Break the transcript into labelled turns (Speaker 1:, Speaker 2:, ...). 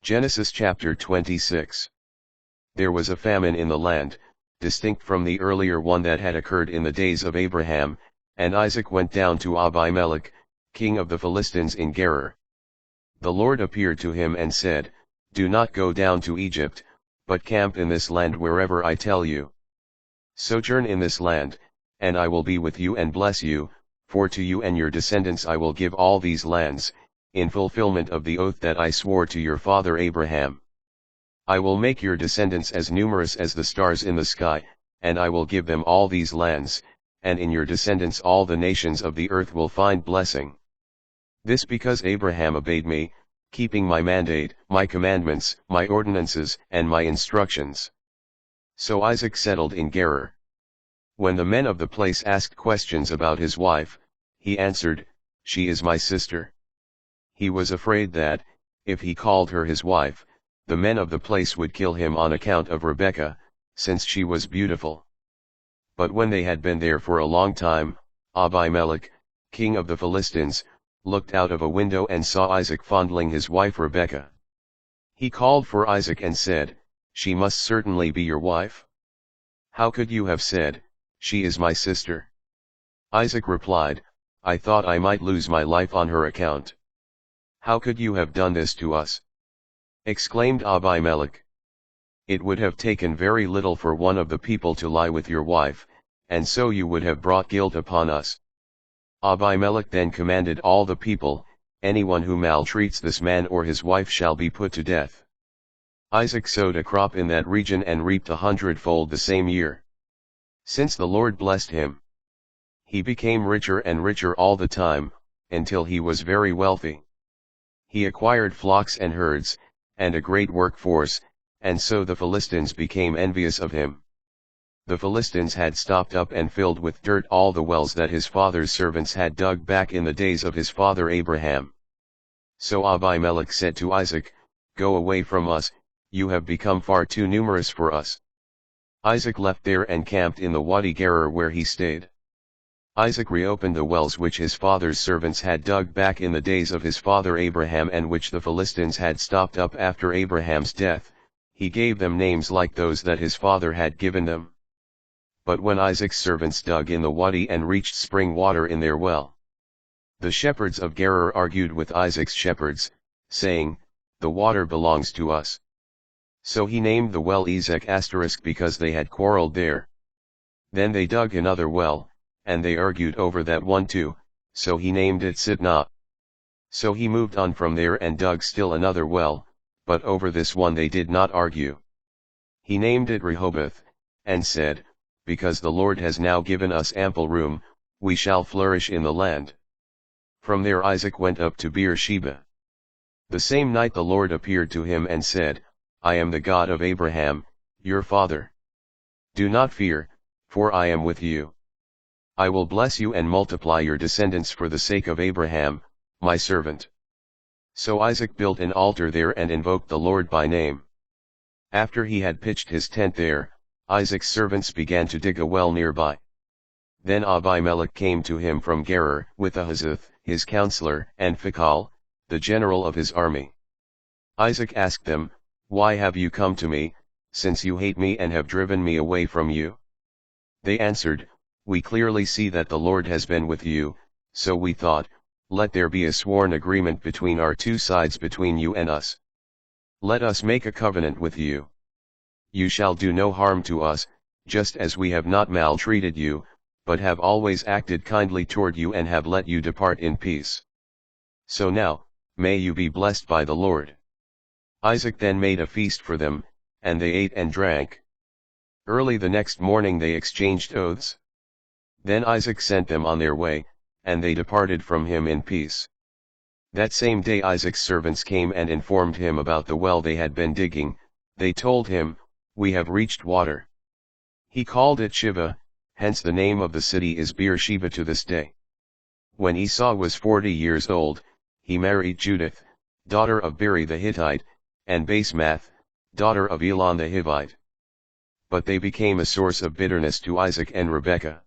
Speaker 1: Genesis chapter 26. There was a famine in the land, distinct from the earlier one that had occurred in the days of Abraham, and Isaac went down to Abimelech, king of the Philistines in Gerar. The Lord appeared to him and said, "Do not go down to Egypt, but camp in this land wherever I tell you. Sojourn in this land, and I will be with you and bless you, for to you and your descendants I will give all these lands, in fulfillment of the oath that I swore to your father Abraham. I will make your descendants as numerous as the stars in the sky, and I will give them all these lands, and in your descendants all the nations of the earth will find blessing. This because Abraham obeyed me, keeping my mandate, my commandments, my ordinances, and my instructions." So Isaac settled in Gerar. When the men of the place asked questions about his wife, he answered, "She is my sister." He was afraid that, if he called her his wife, the men of the place would kill him on account of Rebekah, since she was beautiful. But when they had been there for a long time, Abimelech, king of the Philistines, looked out of a window and saw Isaac fondling his wife Rebekah. He called for Isaac and said, "She must certainly be your wife. How could you have said, 'She is my sister'?" Isaac replied, "I thought I might lose my life on her account." "How could you have done this to us?" exclaimed Abimelech. "It would have taken very little for one of the people to lie with your wife, and so you would have brought guilt upon us." Abimelech then commanded all the people, "Anyone who maltreats this man or his wife shall be put to death." Isaac sowed a crop in that region and reaped 100-fold the same year. Since the Lord blessed him, he became richer and richer all the time, until he was very wealthy. He acquired flocks and herds, and a great workforce, and so the Philistines became envious of him. The Philistines had stopped up and filled with dirt all the wells that his father's servants had dug back in the days of his father Abraham. So Abimelech said to Isaac, "Go away from us, you have become far too numerous for us." Isaac left there and camped in the Wadi Gerar where he stayed. Isaac reopened the wells which his father's servants had dug back in the days of his father Abraham and which the Philistines had stopped up after Abraham's death. He gave them names like those that his father had given them. But when Isaac's servants dug in the wadi and reached spring water in their well, the shepherds of Gerar argued with Isaac's shepherds, saying, "The water belongs to us." So he named the well Esek * because they had quarreled there. Then they dug another well, and they argued over that one too, so he named it Sitnah. So he moved on from there and dug still another well, but over this one they did not argue. He named it Rehoboth, and said, "Because the Lord has now given us ample room, we shall flourish in the land." From there Isaac went up to Beersheba. The same night the Lord appeared to him and said, "I am the God of Abraham, your father. Do not fear, for I am with you. I will bless you and multiply your descendants for the sake of Abraham, my servant." So Isaac built an altar there and invoked the Lord by name. After he had pitched his tent there, Isaac's servants began to dig a well nearby. Then Abimelech came to him from Gerar, with Ahuzzath, his counselor, and Phicol, the general of his army. Isaac asked them, "Why have you come to me, since you hate me and have driven me away from you?" They answered, "We clearly see that the Lord has been with you, so we thought, let there be a sworn agreement between our two sides, between you and us. Let us make a covenant with you. You shall do no harm to us, just as we have not maltreated you, but have always acted kindly toward you and have let you depart in peace. So now, may you be blessed by the Lord." Isaac then made a feast for them, and they ate and drank. Early the next morning they exchanged oaths. Then Isaac sent them on their way, and they departed from him in peace. That same day Isaac's servants came and informed him about the well they had been digging. They told him, "We have reached water." He called it Shiva, hence the name of the city is Beersheba to this day. When Esau was 40 years old, he married Judith, daughter of Beri the Hittite, and Basemath, daughter of Elon the Hivite. But they became a source of bitterness to Isaac and Rebekah.